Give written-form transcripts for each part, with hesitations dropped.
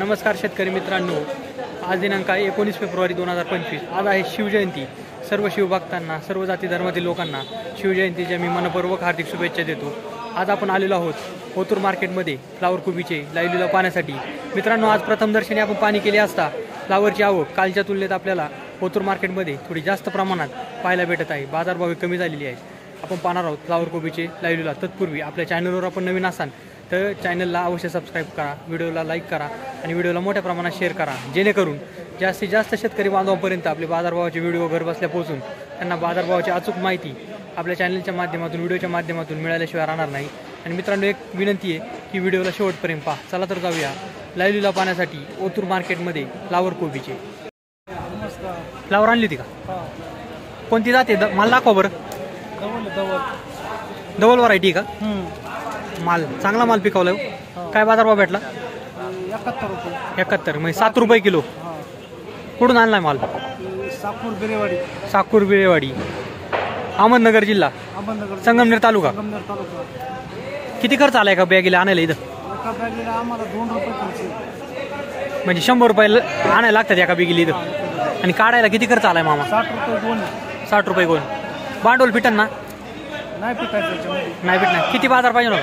नमस्कार शेतकरी मित्रांनो, आज दिनांक आहे 19 फेब्रुवारी 2025। आज आहे शिवजयंती। सर्व शिवभक्तांना, सर्व जाती धर्मातील लोकांना शिवजयंतीच्या मी मनपूर्वक हार्दिक शुभेच्छा देतो। आज आपण आलेलो आहोत ओतूर मार्केटमध्ये फ्लावर कोबीचे लाईव्ह लिलाव पाहण्यासाठी। मित्रांनो, आज प्रथम दर्शनी आपण पाहणी केली असता फ्लावरची आवक कालच्या तुलनेत आपल्याला ओतूर मार्केटमध्ये थोडी जास्त प्रमाणात पाहायला भेटत आहे। बाजारभाव कमी झालेली आहे। आपण पाहणार आहोत फ्लावर कोबीचे लाईव्ह लिलाव। तत्पूर्वी आपल्या चॅनलवर आपण नवीन असाल तर चॅनलला अवश्य सबस्क्राईब करा, व्हिडिओला लाईक करा आणि व्हिडिओला मोठ्या प्रमाणात शेअर करा, जेणेकरून जास्तीत जास्त शेतकरी बांधवांपर्यंत आपले बाजारभावाचे व्हिडिओ घर बसल्या पोहोचून त्यांना बाजारभावाची अचूक माहिती आपल्या चॅनलच्या माध्यमातून, व्हिडिओच्या माध्यमातून मिळाल्याशिवाय राहणार नाही। आणि मित्रांनो, एक विनंती आहे की व्हिडिओला शेवटपर्यंत पहा। चला तर जाऊया लाईव्ह लिलाव पाहण्यासाठी ओतूर मार्केटमध्ये फ्लावर कोबीचे। फ्लावर आणली होती का? कोणती जाते? मला दाखवा बरं। डबल व्हरायटी का? माल चांगला माल पिकवलाय। काय बाजारभाव भेटला? 71 रुपये। 71 म्हणजे 7 रुपये किलो। कुठून आणलाय माल? साकूर बिरेवाडी। साकूर बिरेवाडी, अहमदनगर जिल्हा, संगमनेर तालुका। किती खर्च आलाय का बॅगीला आणायला? इथं एका बॅगीला आम्हाला 2 रुपये खर्च, म्हणजे 100 रुपये आणायला लागतात एका बॅगीला इथं। आणि काढायला किती खर्च आलाय मामा? 60 रुपये गोण। 60 रुपये गोण। भांडवल फिटन ना? नाही पिकायचं याच्यामध्ये, नाही भेटणार। किती बाजार पाहिजे ना?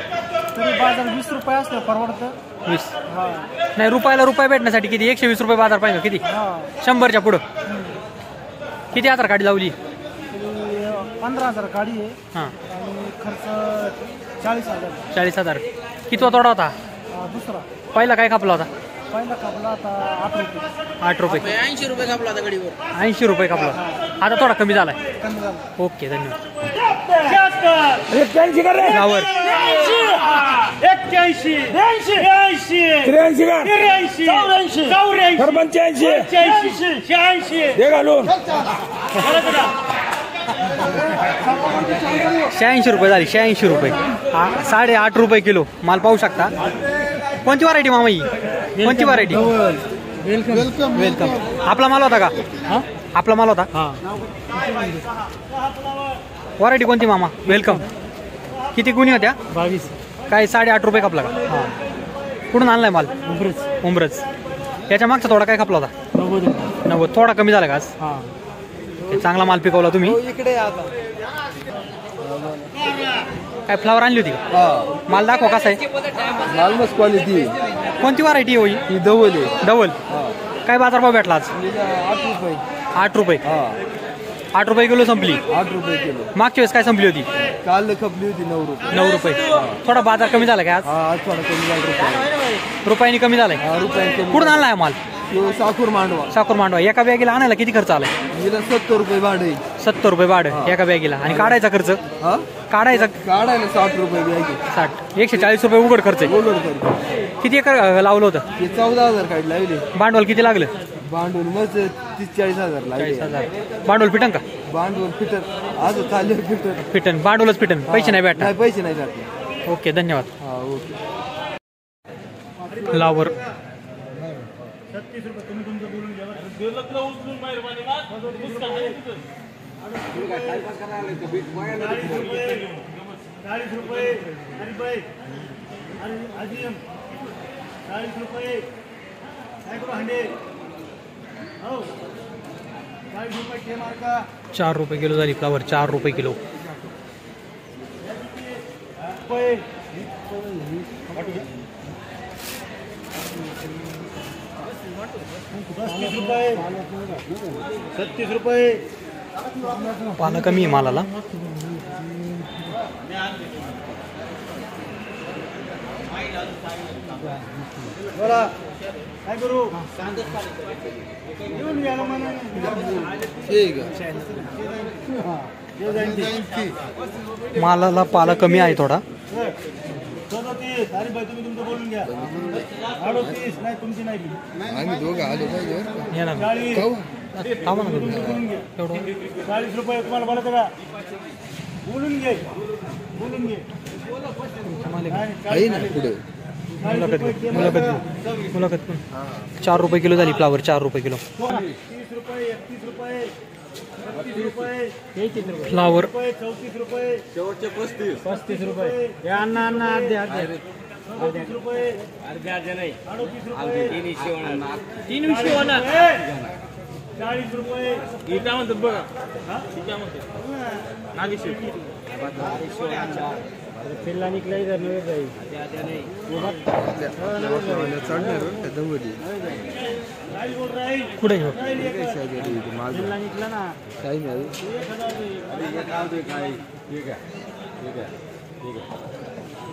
तरी बाजार 20 रुपये असलं परवडतं। 20 हा नाही, रुपयाला रुपये भेटण्यासाठी किती? 120 रुपये बाजार पाहिजे किती? हा 100च्या पुढं किती आधार कार्ड लावली? तरी 15,000 गाडी आहे। हां, आणि खर्च 40,000। 40,000। कितवा तोडा होता? दुसरा। पहिला काय कापला होता? पहिला कापला आता 8 रुपये। 8 रुपये। 80 रुपये कापला होता गाडीवर। 80 रुपये कापला। आता थोडा कमी झालाय। कमी झालं। ओके, धन्यवाद। 81 कर रे। फ्लावर 81 82 83 83 84 85 86 दे घालून 86 रुपये झाली। 86 रुपये। 8.5 रुपये किलो माल पाहू शकता। कोणती व्हरायटी मामा ही? कोणती व्हरायटी? Welcome welcome. आपला माल होता का? आपला माल होता। व्हरायटी कोणती मामा? वेलकम। किती गुणी होत्या? 22। काय 8.5 रुपये कापला का? हां। कुठून आणलाय माल? उमरच। याच्या मागचा थोडा काय कापला होता? 90। थोडा कमी झाला का आज? हां, चांगला माल पिकवला तुम्ही। इकडे आता काय फ्लावर आणली होती का? माल दाखवा कसा आहे? माल मस्त क्वालिटी। कोणती व्हरायटी होई? ही धवल आहे। डबल। काय बाजारभाव भेटला आज? 8 रुपये। 8 रुपये। हा 8 रुपये किलो संपली। 8 रुपये किलो। मागच्या वेळेस काय संपली होती? काल खपली होती 9 रुपये। 9 रुपये। थोडा बाजार कमी झाला का आज? हा, आज थोडा कमी झाला रुपये। रुपयाने कमी झालाय। हा, रुपये कमी। कुठून आणलाय माल? तो साकूर मांडवा। साखर मांडवा। एका बॅगीला आणायला किती खर्च आलाय? हिला 70 रुपये भाडे। 70 रुपये भाडं एका बॅगीला। आणि काढायचा खर्च? हा, काढायचा काढायला 60 रुपये बॅग 60। 140 रुपये उघड खर्च आहे। बोलून करतो। किती एकर लावलं होतं? हे 14,000 काढले लावले। भांडवल किती लागलं? भांडवल मग 30-40,000 लागले। 40,000 भांडवल फिटन का? भांडवल फिटर आज चालले फिटर फिटन, भांडवलच फिटन, पैसे नाही भेटणार। नाही, पैसे नाही भेटले। ओके, धन्यवाद। हा, ओके। फ्लावर 36 रुपये तुम्ही तुमचं बोलून घ्या। हो 4 रुपये किलो झाली फ्लावर। 4 रुपये किलो। रुपये 36 रुपये। पानं कमी आहे मालाला। बोला काय करू? येऊन घ्या ना मला। ठीक आहे। मालाला पाला कमी आहे थोडा। 37 अरे भाई तुम्ही तुमचं बोलून घ्या। 38 नाही, तुमची नाही। आम्ही दोघं आलो पाहिजे। ये ना, 40 थांबा ना तुम्ही। एवढं 40 रुपये तुम्हाला बोलत का? बोलून घे, बोलून घे। आहे ना पुढे मुलाखत 4 रुपये किलो झाली फ्लावर। 4 रुपये किलो। 30 रुपये 31 रुपये 32 रुपये फ्लावर 34 रुपये शेवटचे 35 रुपये। अण्णा अर्धे अर्धे 37 रुपये अर्ध्या अर्ध्या नाही 38 रुपये 3 विषय होणार 40 रुपये ही काय म्हणतात बघा हा? ही काय म्हणतात नागेश्वर पिल्ला निघला इधर नव्हे जाई चढणार दंगडी राहील बोल राहील कुठे घेऊ पिल्ला निघला ना काही नाही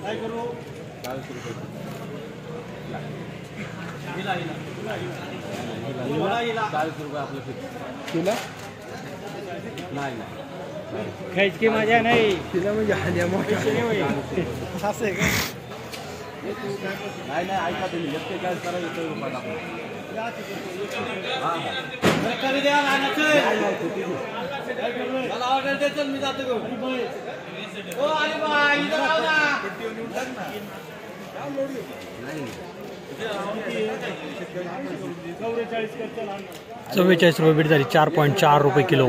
काय करू तुला खायची मजा नाही तिला म्हणजे हाल्या मोठ्या असं आहे का नाही नाही ऐका तुम्ही एकटे काय करायचं मला ऑर्डर देतो मी जातो ओ अरे बाई इथं राहू ना 44 रुपये बीट झाली 4.4 रुपये किलो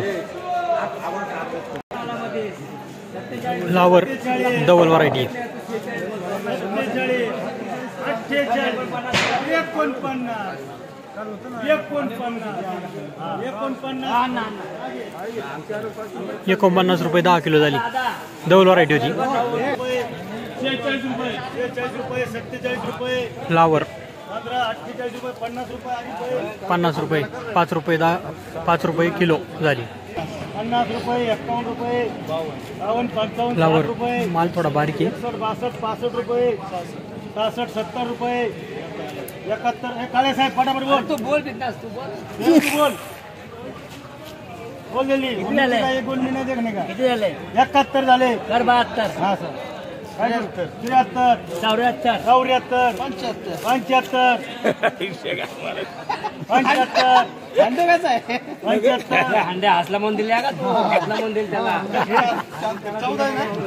फ्लावर डबल व्हरायटी 49 रुपये 10 किलो झाली डबल व्हरायटी होती 46 रुपये 47 रुपये फ्लावर 48 रुपये 50 रुपये 50 रुपये 5 रुपये किलो झाली 50 रुपये 51 रुपये 52 55 फ्लावर रुपये माल थोडा बारीक आहे 61 62 65 रुपये 66 70 रुपये 71 हे काळे साहेब फटाफट बोल तू बोल बिंदास तू बोल बोल दिली एक बोलली नाही देखणे का किती झाले 71 झाले कर 72 हा सर काय 73 74 74 हंडे कसं आहे 75 हंडे हसला म्हणून दिले का तू हसला म्हणून दिले त्याला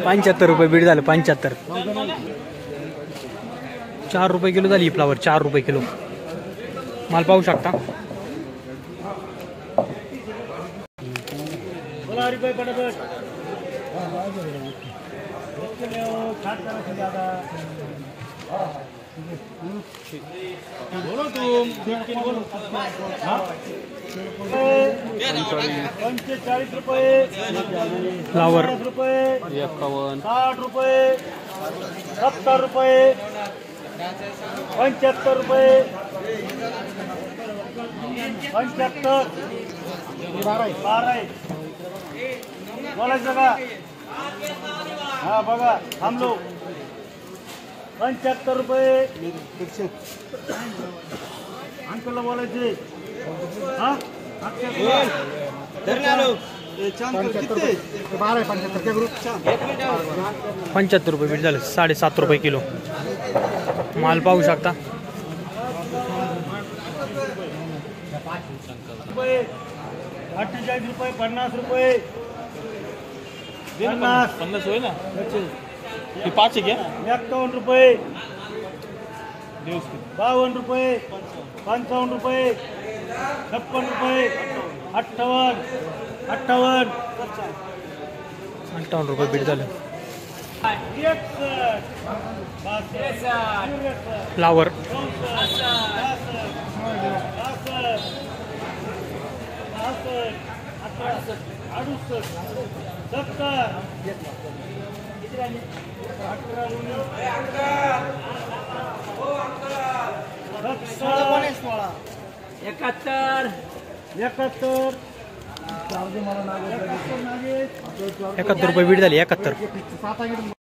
75 रुपये बीट झालं 75 4 रुपये किलो झाली फ्लावर 4 रुपये किलो माल पाहू शकता बोला रुपये फटाफट बोलो तुम 45 रुपये फ्लावर 50 रुपये 60 रुपये 70 रुपये 75 रुपये 75 12 बोलायचं का हा बघा थांबलो 75 रुपये अंकलला बोलायचे हा 75 रुपये बीट झालं 7.5 रुपये किलो माल पाहू शकता 48 रुपये 50 रुपये 50 होय ना हे 5 आहे 51 रुपये 52 रुपये 55 रुपये 56 रुपये 58 रुपये बीट झालं फ्लावर 71 रुपये बीट झाली 71